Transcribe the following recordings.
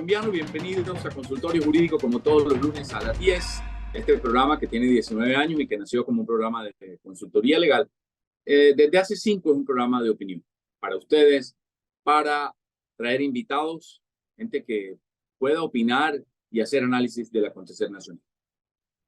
colombiano, bienvenidos a Consultorio Jurídico como todos los lunes a las 10. Este programa que tiene 19 años y que nació como un programa de consultoría legal, desde hace 5 es un programa de opinión para ustedes, para traer invitados, gente que pueda opinar y hacer análisis del acontecer nacional.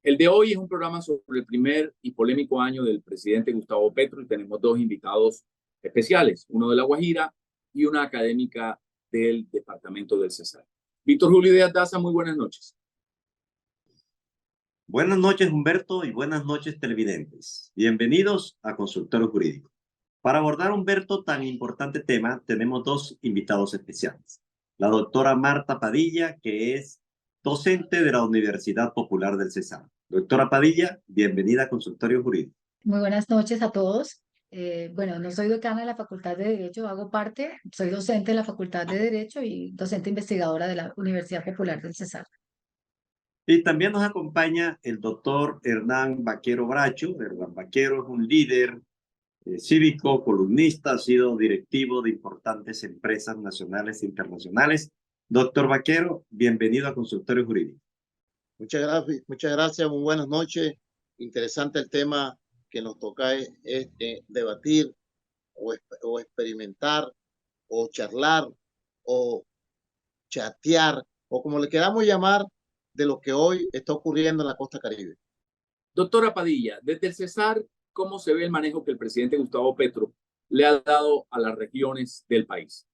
El de hoy es un programa sobre el primer y polémico año del presidente Gustavo Petro y tenemos 2 invitados especiales, uno de La Guajira y una académica del departamento del Cesar. Víctor Julio Díaz Daza, muy buenas noches. Buenas noches, Humberto, y buenas noches, televidentes. Bienvenidos a Consultorio Jurídico. Para abordar, Humberto, tan importante tema, tenemos 2 invitados especiales. La doctora Marta Padilla, que es docente de la Universidad Popular del Cesar. Doctora Padilla, bienvenida a Consultorio Jurídico. Muy buenas noches a todos. Bueno, no soy decana de la Facultad de Derecho, soy docente de la Facultad de Derecho y docente investigadora de la Universidad Popular del Cesar. Y también nos acompaña el doctor Hernán Vaquero Bracho. Hernán Vaquero es un líder cívico, columnista, ha sido directivo de importantes empresas nacionales e internacionales. Doctor Vaquero, bienvenido a Consultorio Jurídico. Muchas gracias, muy buenas noches. Interesante el tema que nos toca debatir o experimentar o charlar o chatear o como le queramos llamar de lo que hoy está ocurriendo en la costa Caribe. Doctora Padilla, desde el Cesar, ¿cómo se ve el manejo que el presidente Gustavo Petro le ha dado a las regiones del país?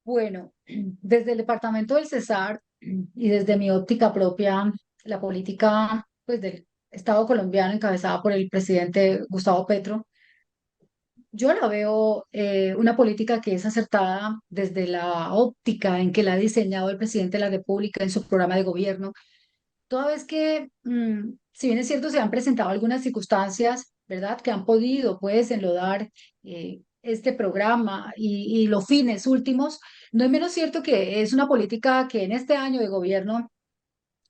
Bueno, desde el departamento del Cesar y desde mi óptica propia, la política pues, del Estado colombiano encabezada por el presidente Gustavo Petro, yo la veo una política que es acertada desde la óptica en que la ha diseñado el presidente de la República en su programa de gobierno. Toda vez que, si bien es cierto, se han presentado algunas circunstancias, ¿verdad?, que han podido, pues, enlodar este programa y los fines últimos, no es menos cierto que es una política que en este año de gobierno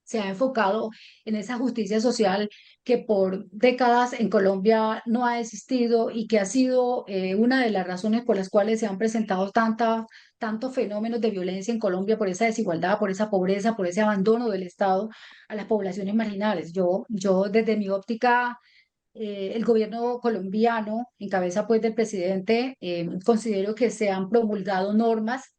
se ha enfocado en esa justicia social que por décadas en Colombia no ha existido y que ha sido una de las razones por las cuales se han presentado tantos fenómenos de violencia en Colombia por esa desigualdad, por esa pobreza, por ese abandono del Estado a las poblaciones marginales. Yo desde mi óptica, el gobierno colombiano, en cabeza pues del presidente, considero que se han promulgado normas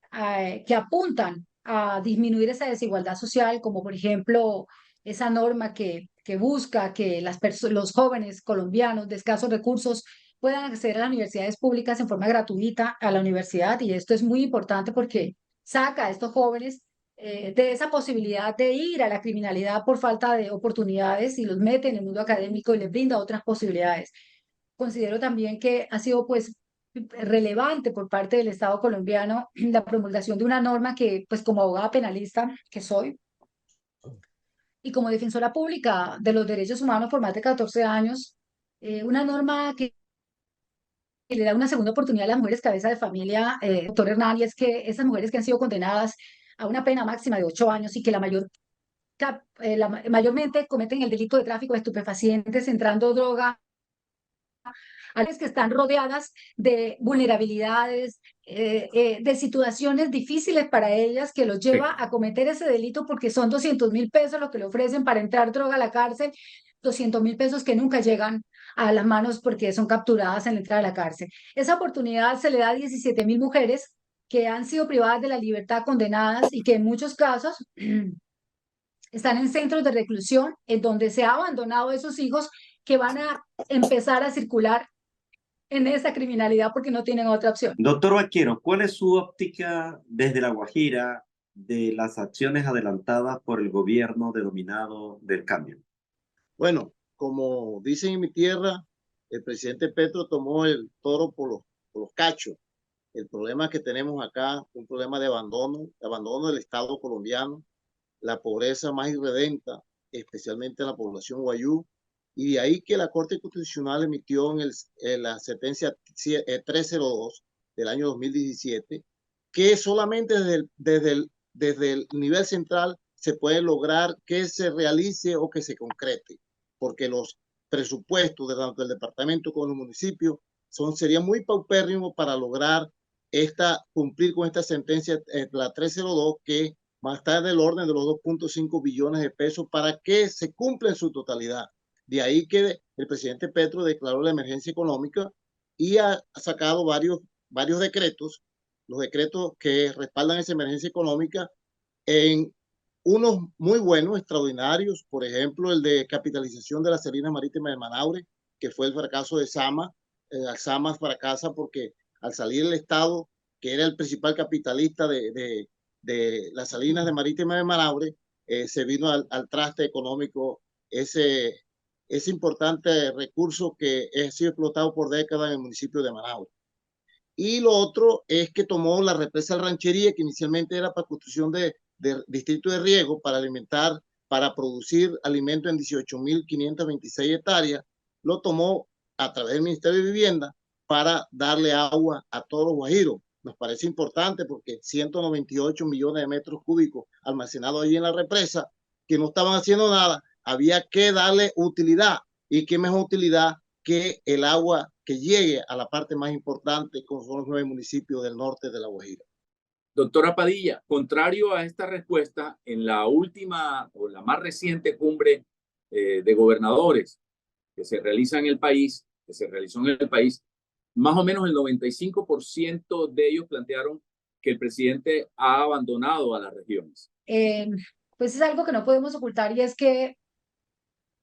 que apuntan a disminuir esa desigualdad social, como por ejemplo esa norma que busca que los jóvenes colombianos de escasos recursos puedan acceder a las universidades públicas en forma gratuita a la universidad, y esto es muy importante porque saca a estos jóvenes de esa posibilidad de ir a la criminalidad por falta de oportunidades y los mete en el mundo académico y les brinda otras posibilidades. Considero también que ha sido pues relevante por parte del Estado colombiano la promulgación de una norma que, pues como abogada penalista que soy y como defensora pública de los derechos humanos por más de 14 años, una norma que le da una segunda oportunidad a las mujeres cabeza de familia, doctor Hernán, y es que esas mujeres que han sido condenadas a una pena máxima de 8 años y que mayormente cometen el delito de tráfico de estupefacientes, entrando droga, a las que están rodeadas de vulnerabilidades, de situaciones difíciles para ellas que los lleva a cometer ese delito porque son 200.000 pesos lo que le ofrecen para entrar droga a la cárcel, 200.000 pesos que nunca llegan a las manos porque son capturadas en la entrada de la cárcel. Esa oportunidad se le da a 17.000 mujeres que han sido privadas de la libertad, condenadas y que en muchos casos están en centros de reclusión en donde se ha abandonado a esos hijos que van a empezar a circular en esa criminalidad porque no tienen otra opción. Doctor Vaquero, ¿cuál es su óptica desde La Guajira de las acciones adelantadas por el gobierno denominado del cambio? Bueno, como dicen en mi tierra, el presidente Petro tomó el toro por los cachos. El problema que tenemos acá, un problema de abandono del Estado colombiano, la pobreza más irredenta, especialmente en la población guayú, y de ahí que la Corte Constitucional emitió en la sentencia 302 del año 2017, que solamente desde el nivel central se puede lograr que se realice o que se concrete, porque los presupuestos de tanto el departamento como el municipio serían muy paupérrimos para lograr cumplir con esta sentencia, la 302, que va a estar del orden de los 2.5 billones de pesos para que se cumpla en su totalidad. De ahí que el presidente Petro declaró la emergencia económica y ha sacado varios decretos, los decretos que respaldan esa emergencia económica, en unos muy buenos, extraordinarios, por ejemplo, el de capitalización de las Salinas Marítimas de Manaure, que fue el fracaso de Sama. Sama fracasa porque al salir el Estado, que era el principal capitalista de las Salinas de Marítimas de Manaure, se vino al traste económico ese importante recurso que ha sido explotado por décadas en el municipio de Manaure. Y lo otro es que tomó la represa del Ranchería, que inicialmente era para construcción de distrito de riego, para producir alimento en 18.526 hectáreas, lo tomó a través del Ministerio de Vivienda para darle agua a todos los guajiros. Nos parece importante porque 198 millones de metros cúbicos almacenados ahí en la represa, que no estaban haciendo nada, había que darle utilidad. Y qué mejor utilidad que el agua que llegue a la parte más importante, como son los 9 municipios del norte de La Guajira. Doctora Padilla, contrario a esta respuesta, en la última o la más reciente cumbre de gobernadores que se realizó en el país, más o menos el 95% de ellos plantearon que el presidente ha abandonado a las regiones. Pues es algo que no podemos ocultar, y es que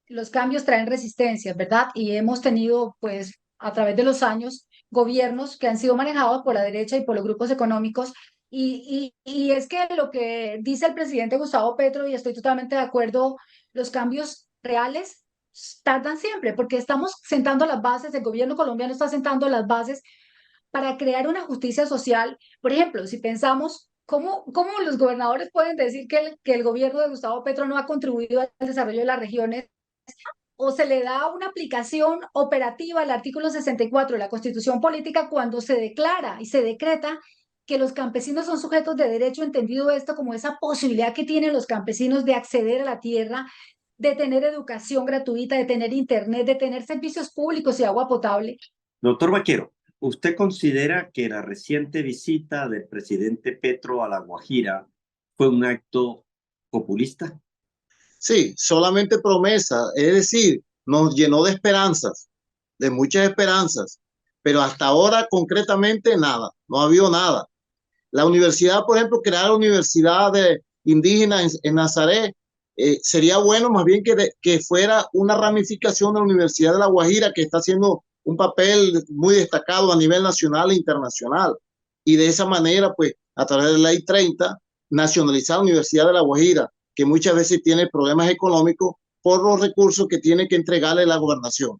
los cambios traen resistencias, ¿verdad? Y hemos tenido, pues, a través de los años, gobiernos que han sido manejados por la derecha y por los grupos económicos. Y es que lo que dice el presidente Gustavo Petro, y estoy totalmente de acuerdo, los cambios reales tardan siempre, porque estamos sentando las bases, el gobierno colombiano está sentando las bases para crear una justicia social. Por ejemplo, si pensamos, ¿cómo los gobernadores pueden decir que el gobierno de Gustavo Petro no ha contribuido al desarrollo de las regiones? O se le da una aplicación operativa al artículo 64 de la Constitución Política cuando se declara y se decreta que los campesinos son sujetos de derecho, entendido esto como esa posibilidad que tienen los campesinos de acceder a la tierra, de tener educación gratuita, de tener internet, de tener servicios públicos y agua potable. Doctor Vaquero, ¿usted considera que la reciente visita del presidente Petro a La Guajira fue un acto populista? Sí, solamente promesa, es decir, nos llenó de esperanzas, de muchas esperanzas, pero hasta ahora concretamente nada, no ha habido nada. La universidad, por ejemplo, crear la universidad de indígena en Nazaret, sería bueno más bien que fuera una ramificación de la Universidad de La Guajira, que está haciendo un papel muy destacado a nivel nacional e internacional. Y de esa manera, pues, a través de la Ley 30, nacionalizar la Universidad de La Guajira, que muchas veces tiene problemas económicos por los recursos que tiene que entregarle la gobernación.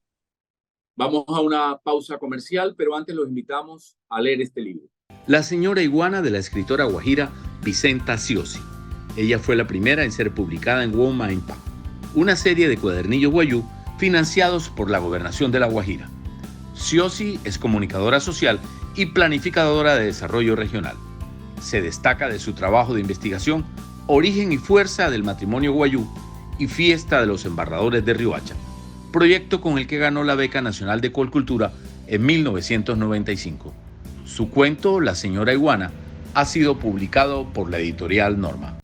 Vamos a una pausa comercial, pero antes los invitamos a leer este libro. La señora iguana, de la escritora guajira Vicenta Ciosi. Ella fue la primera en ser publicada en Woma Impa, una serie de cuadernillos guayú financiados por la Gobernación de La Guajira. Ciosi es comunicadora social y planificadora de desarrollo regional. Se destaca de su trabajo de investigación Origen y Fuerza del Matrimonio Guayú y Fiesta de los Embarradores de Riohacha, proyecto con el que ganó la Beca Nacional de Colcultura en 1995. Su cuento, La señora iguana, ha sido publicado por la editorial Norma.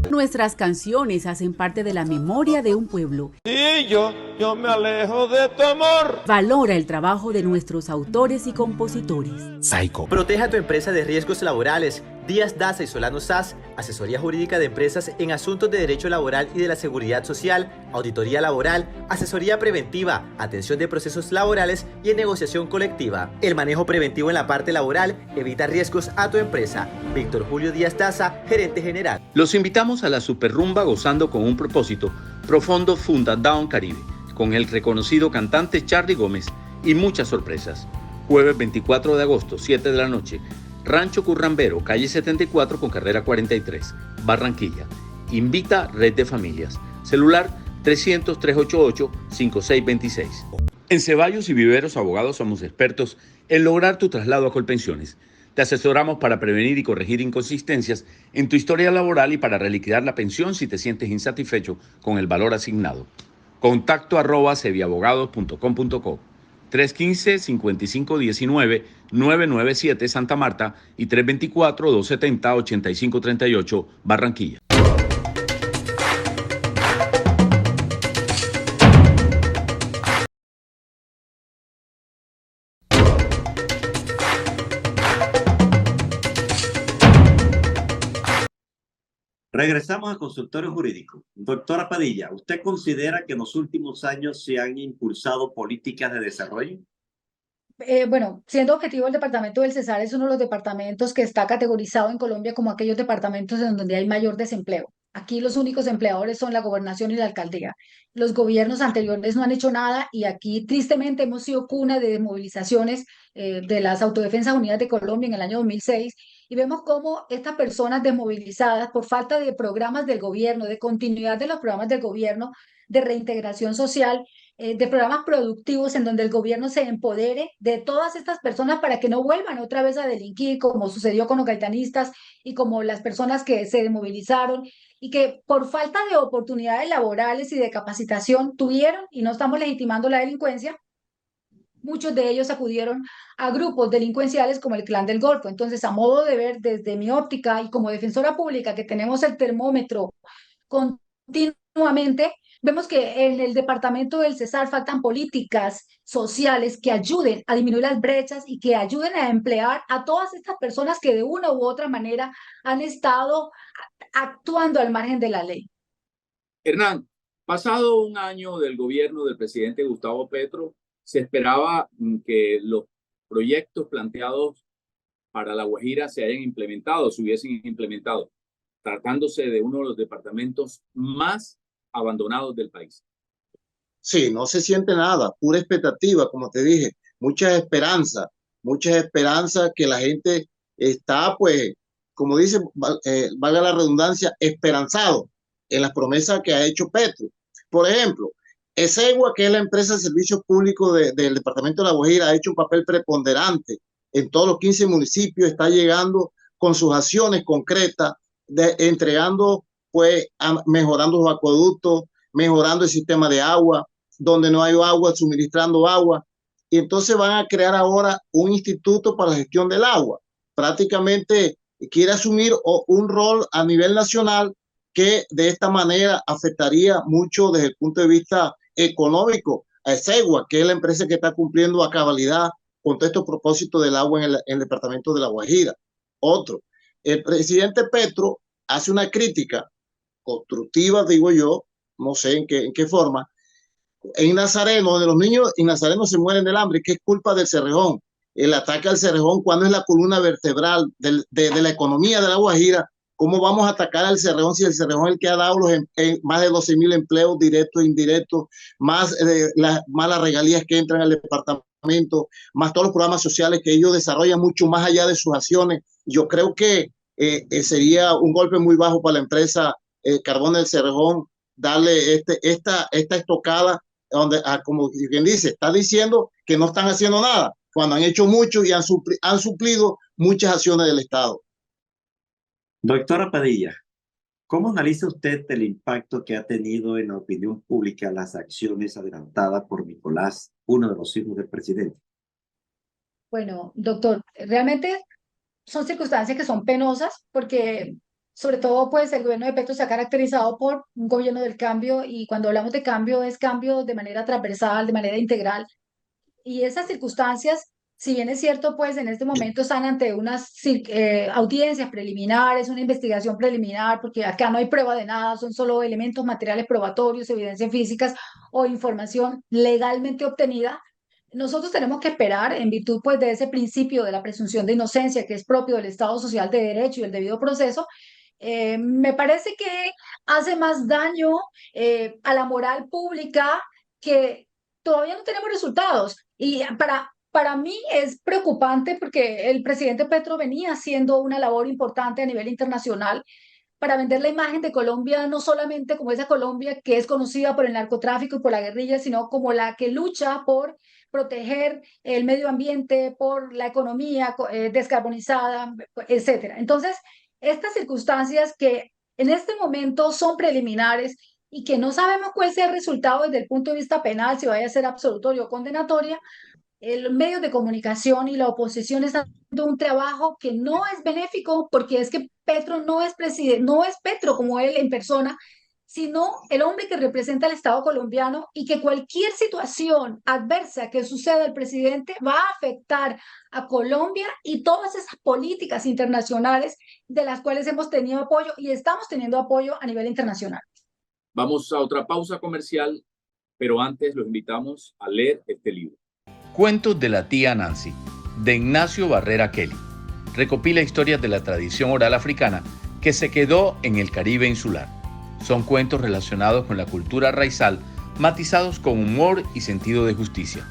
Nuestras canciones hacen parte de la memoria de un pueblo. Y yo me alejo de tu amor. Valora el trabajo de nuestros autores y compositores. Saico. Proteja tu empresa de riesgos laborales. Díaz Daza y Solano SAS, asesoría jurídica de empresas en asuntos de derecho laboral y de la seguridad social, auditoría laboral, asesoría preventiva, atención de procesos laborales y en negociación colectiva. El manejo preventivo en la parte laboral evita riesgos a tu empresa. Víctor Julio Díaz Daza, gerente general. Los invitamos a la Superrumba Gozando con un Propósito, Profundo Funda Down Caribe, con el reconocido cantante Charly Gómez y muchas sorpresas. Jueves 24 de agosto, 7 de la noche. Rancho Currambero, calle 74 con carrera 43, Barranquilla. Invita Red de Familias. Celular 300-388-5626. En Ceballos y Viveros Abogados somos expertos en lograr tu traslado a Colpensiones. Te asesoramos para prevenir y corregir inconsistencias en tu historia laboral y para reliquidar la pensión si te sientes insatisfecho con el valor asignado. Contacto@cebiabogados.com.co 315-5519-997 Santa Marta y 324-270-8538 Barranquilla. Regresamos al consultorio jurídico. Doctora Padilla, ¿usted considera que en los últimos años se han impulsado políticas de desarrollo? Bueno, siendo objetivo, el departamento del Cesar es uno de los departamentos que está categorizado en Colombia como aquellos departamentos en donde hay mayor desempleo. Aquí los únicos empleadores son la gobernación y la alcaldía. Los gobiernos anteriores no han hecho nada y aquí tristemente hemos sido cuna de movilizaciones de las Autodefensas Unidas de Colombia en el año 2006 y vemos cómo estas personas desmovilizadas por falta de programas del gobierno, de continuidad de los programas del gobierno, de reintegración social, de programas productivos en donde el gobierno se empodere de todas estas personas para que no vuelvan otra vez a delinquir, como sucedió con los gaitanistas y como las personas que se desmovilizaron y que por falta de oportunidades laborales y de capacitación tuvieron, y no estamos legitimando la delincuencia, muchos de ellos acudieron a grupos delincuenciales como el Clan del Golfo. Entonces, a modo de ver desde mi óptica y como defensora pública que tenemos el termómetro continuamente, vemos que en el departamento del Cesar faltan políticas sociales que ayuden a disminuir las brechas y que ayuden a emplear a todas estas personas que de una u otra manera han estado actuando al margen de la ley. Hernán, pasado un año del gobierno del presidente Gustavo Petro, se esperaba que los proyectos planteados para La Guajira se hayan implementado, se hubiesen implementado, tratándose de uno de los departamentos más abandonados del país. Sí, no se siente nada, pura expectativa, como te dije, muchas esperanzas que la gente está, pues, como dice, valga la redundancia, esperanzado en las promesas que ha hecho Petro. Por ejemplo, Esegua, que es la empresa de servicios públicos del departamento de La Guajira, ha hecho un papel preponderante en todos los 15 municipios, está llegando con sus acciones concretas, entregando, pues, mejorando los acueductos, mejorando el sistema de agua, donde no hay agua, suministrando agua. Y entonces van a crear ahora un instituto para la gestión del agua. Prácticamente quiere asumir un rol a nivel nacional que de esta manera afectaría mucho desde el punto de vista económico a Esegua, que es la empresa que está cumpliendo a cabalidad con todos estos propósitos del agua en el departamento de La Guajira. Otro, el presidente Petro hace una crítica constructiva, digo yo, no sé en qué forma, en Nazareno, donde los niños en Nazareno se mueren del hambre, que es culpa del Cerrejón. El ataque al Cerrejón, cuando es la columna vertebral de la economía de La Guajira, ¿cómo vamos a atacar al Cerrejón si el Cerrejón es el que ha dado más de 12,000 empleos directos e indirectos, más las regalías que entran al departamento, más todos los programas sociales que ellos desarrollan mucho más allá de sus acciones? Yo creo que sería un golpe muy bajo para la empresa Carbón del Cerrejón darle esta estocada donde, como quien dice, está diciendo que no están haciendo nada, cuando han hecho mucho y han suplido muchas acciones del Estado. Doctora Padilla, ¿cómo analiza usted el impacto que ha tenido en la opinión pública las acciones adelantadas por Nicolás, uno de los hijos del presidente? Bueno, doctor, realmente son circunstancias que son penosas porque sobre todo pues el gobierno de Petro se ha caracterizado por un gobierno del cambio y cuando hablamos de cambio es cambio de manera transversal, de manera integral y esas circunstancias, si bien es cierto pues en este momento están ante unas audiencias preliminares, una investigación preliminar porque acá no hay prueba de nada, son solo elementos materiales probatorios, evidencias físicas o información legalmente obtenida. Nosotros tenemos que esperar, en virtud pues, de ese principio de la presunción de inocencia que es propio del Estado Social de Derecho y el debido proceso, me parece que hace más daño a la moral pública que todavía no tenemos resultados. Y para mí es preocupante porque el presidente Petro venía haciendo una labor importante a nivel internacional para vender la imagen de Colombia, no solamente como esa Colombia que es conocida por el narcotráfico y por la guerrilla, sino como la que lucha por proteger el medio ambiente, por la economía descarbonizada, etcétera. Entonces, estas circunstancias que en este momento son preliminares y que no sabemos cuál sea el resultado desde el punto de vista penal, si vaya a ser absolutorio o condenatoria, los medios de comunicación y la oposición están haciendo un trabajo que no es benéfico porque es que Petro no es presidente, no es Petro como él en persona, sino el hombre que representa al Estado colombiano y que cualquier situación adversa que suceda al presidente va a afectar a Colombia y todas esas políticas internacionales de las cuales hemos tenido apoyo y estamos teniendo apoyo a nivel internacional. Vamos a otra pausa comercial, pero antes los invitamos a leer este libro. Cuentos de la tía Nancy, de Ignacio Barrera Kelly. Recopila historias de la tradición oral africana que se quedó en el Caribe insular. Son cuentos relacionados con la cultura raizal, matizados con humor y sentido de justicia.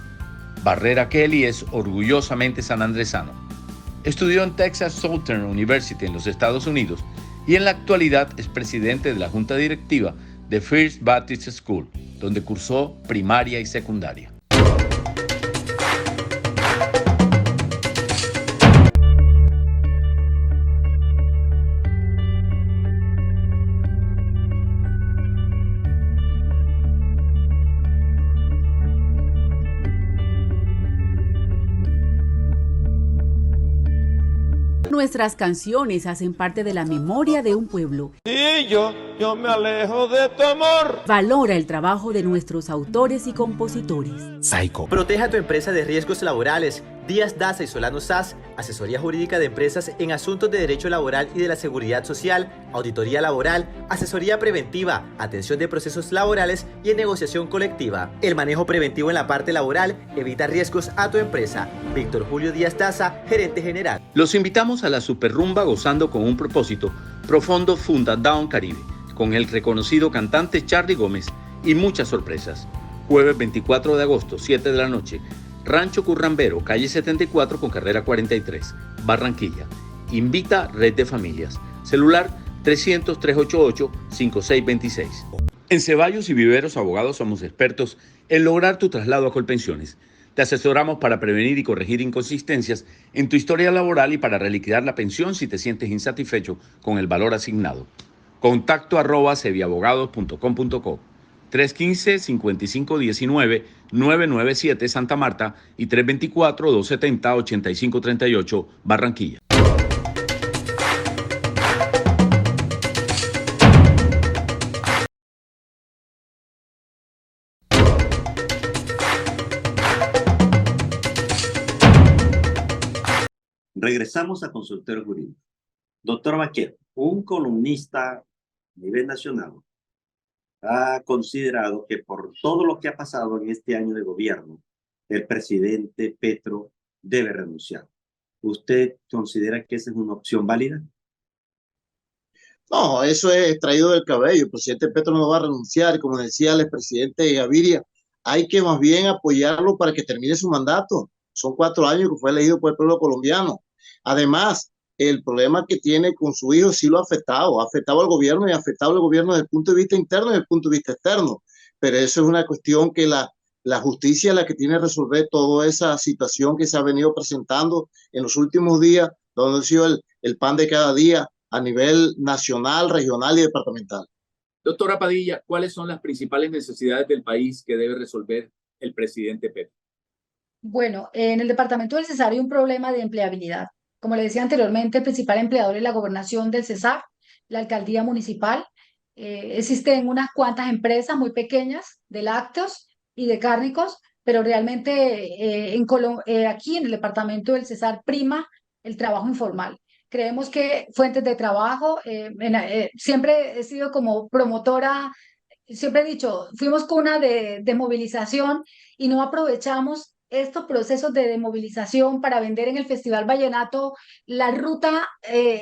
Barrera Kelly es orgullosamente sanandresano. Estudió en Texas Southern University en los Estados Unidos y en la actualidad es presidente de la junta directiva de First Baptist School, donde cursó primaria y secundaria. Nuestras canciones hacen parte de la memoria de un pueblo. Y yo me alejo de tu amor. Valora el trabajo de nuestros autores y compositores. Saico. Proteja tu empresa de riesgos laborales. Díaz Daza y Solano SAS, asesoría jurídica de empresas en asuntos de derecho laboral y de la seguridad social, auditoría laboral, asesoría preventiva, atención de procesos laborales y en negociación colectiva. El manejo preventivo en la parte laboral evita riesgos a tu empresa. Víctor Julio Díaz Daza, gerente general. Los invitamos a la Superrumba Gozando con un Propósito, Profondo Funda Down Caribe, con el reconocido cantante Charly Gómez y muchas sorpresas. Jueves 24 de agosto, 7 de la noche, Rancho Currambero, calle 74 con carrera 43, Barranquilla. Invita Red de Familias. Celular 300-388-5626. En Ceballos y Viveros Abogados somos expertos en lograr tu traslado a Colpensiones. Te asesoramos para prevenir y corregir inconsistencias en tu historia laboral y para reliquidar la pensión si te sientes insatisfecho con el valor asignado. Contacto@ceviabogados.com.co 315-5519-997 Santa Marta y 324-270-8538 Barranquilla. Regresamos a Consultorio Jurídico. Doctor Baquero, un columnista a nivel nacional ha considerado que por todo lo que ha pasado en este año de gobierno, el presidente Petro debe renunciar. ¿Usted considera que esa es una opción válida? No, eso es traído del cabello. El presidente Petro no va a renunciar. Como decía el expresidente Gaviria, hay que más bien apoyarlo para que termine su mandato. Son 4 años que fue elegido por el pueblo colombiano. Además, el problema que tiene con su hijo sí lo ha afectado al gobierno y ha afectado al gobierno desde el punto de vista interno y desde el punto de vista externo. Pero eso es una cuestión que la justicia es la que tiene que resolver toda esa situación que se ha venido presentando en los últimos días, donde ha sido el pan de cada día a nivel nacional, regional y departamental. Doctora Padilla, ¿cuáles son las principales necesidades del país que debe resolver el presidente Petro? Bueno, en el departamento del Cesar hay un problema de empleabilidad. Como le decía anteriormente, el principal empleador es la gobernación del Cesar, la alcaldía municipal. Existen unas cuantas empresas muy pequeñas de lácteos y de cárnicos, pero realmente aquí en el departamento del Cesar prima el trabajo informal. Creemos que fuentes de trabajo, siempre he sido como promotora, siempre he dicho, fuimos cuna de movilización y no aprovechamos estos procesos de demovilización para vender en el Festival Vallenato la ruta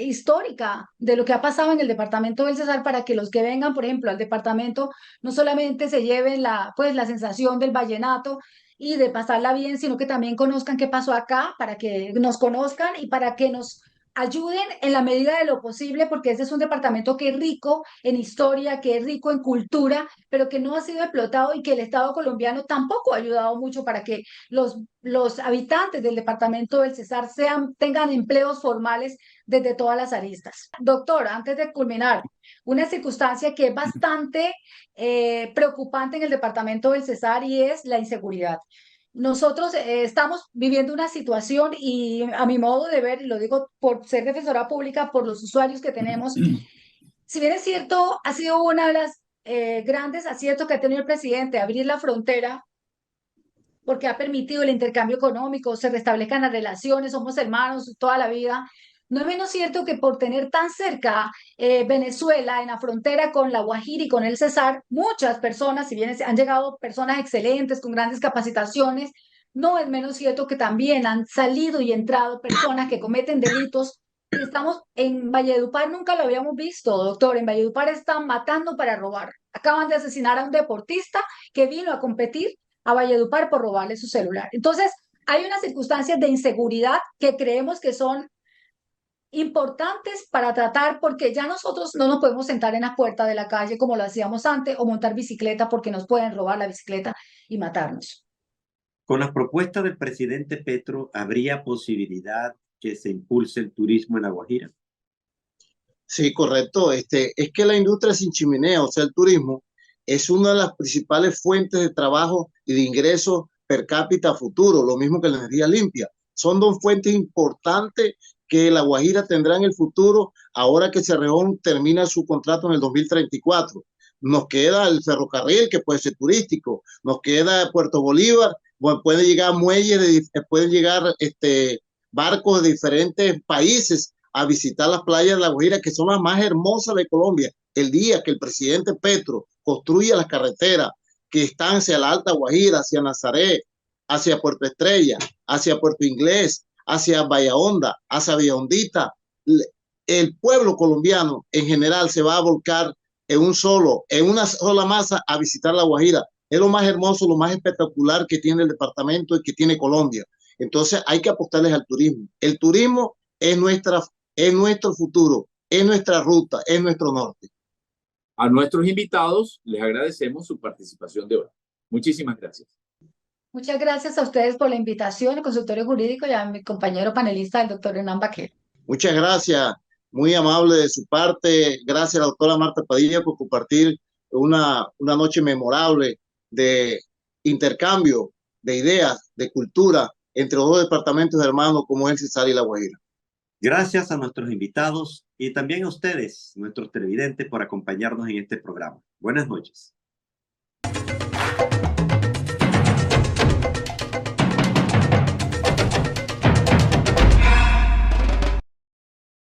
histórica de lo que ha pasado en el departamento del Cesar para que los que vengan, por ejemplo, al departamento no solamente se lleven la sensación del vallenato y de pasarla bien, sino que también conozcan qué pasó acá, para que nos conozcan y para que nos ayuden en la medida de lo posible, porque este es un departamento que es rico en historia, que es rico en cultura, pero que no ha sido explotado y que el Estado colombiano tampoco ha ayudado mucho para que los habitantes del departamento del Cesar tengan empleos formales desde todas las aristas. Doctor, antes de culminar, una circunstancia que es bastante preocupante en el departamento del Cesar y es la inseguridad. Nosotros estamos viviendo una situación y a mi modo de ver, y lo digo por ser defensora pública, por los usuarios que tenemos, si bien es cierto, ha sido una de las grandes aciertos que ha tenido el presidente, abrir la frontera, porque ha permitido el intercambio económico, se restablezcan las relaciones, somos hermanos toda la vida. No es menos cierto que por tener tan cerca Venezuela en la frontera con la Guajira y con el Cesar, muchas personas, si bien han llegado personas excelentes con grandes capacitaciones, no es menos cierto que también han salido y entrado personas que cometen delitos. Y estamos en Valledupar, nunca lo habíamos visto, doctor. En Valledupar están matando para robar. Acaban de asesinar a un deportista que vino a competir a Valledupar por robarle su celular. Entonces, hay unas circunstancias de inseguridad que creemos que son importantes para tratar, porque ya nosotros no nos podemos sentar en la puerta de la calle como lo hacíamos antes o montar bicicleta porque nos pueden robar la bicicleta y matarnos. Con las propuestas del presidente Petro, ¿habría posibilidad que se impulse el turismo en La Guajira? Sí, correcto. Es que la industria sin chimenea, o sea, el turismo, es una de las principales fuentes de trabajo y de ingresos per cápita futuro, lo mismo que la energía limpia. Son dos fuentes importantes que La Guajira tendrá en el futuro, ahora que Cerrejón termina su contrato en el 2034. Nos queda el ferrocarril, que puede ser turístico, nos queda Puerto Bolívar, bueno, pueden llegar muelles, pueden llegar barcos de diferentes países a visitar las playas de La Guajira, que son las más hermosas de Colombia. El día que el presidente Petro construya las carreteras que están hacia la Alta Guajira, hacia Nazaret, hacia Puerto Estrella, hacia Puerto Inglés, hacia Bahía Honda, hacia Villa Hondita, el pueblo colombiano en general se va a volcar en una sola masa a visitar La Guajira. Es lo más hermoso, lo más espectacular que tiene el departamento y que tiene Colombia. Entonces hay que apostarles al turismo. El turismo es nuestro futuro, es nuestra ruta, es nuestro norte. A nuestros invitados les agradecemos su participación de hoy. Muchísimas gracias. Muchas gracias a ustedes por la invitación, al consultorio jurídico y a mi compañero panelista, el doctor Hernán Vaquero. Muchas gracias, muy amable de su parte. Gracias a la doctora Marta Padilla por compartir una noche memorable de intercambio de ideas, de cultura entre los dos departamentos hermanos como es el Cesar y La Guajira. Gracias a nuestros invitados y también a ustedes, nuestros televidentes, por acompañarnos en este programa. Buenas noches.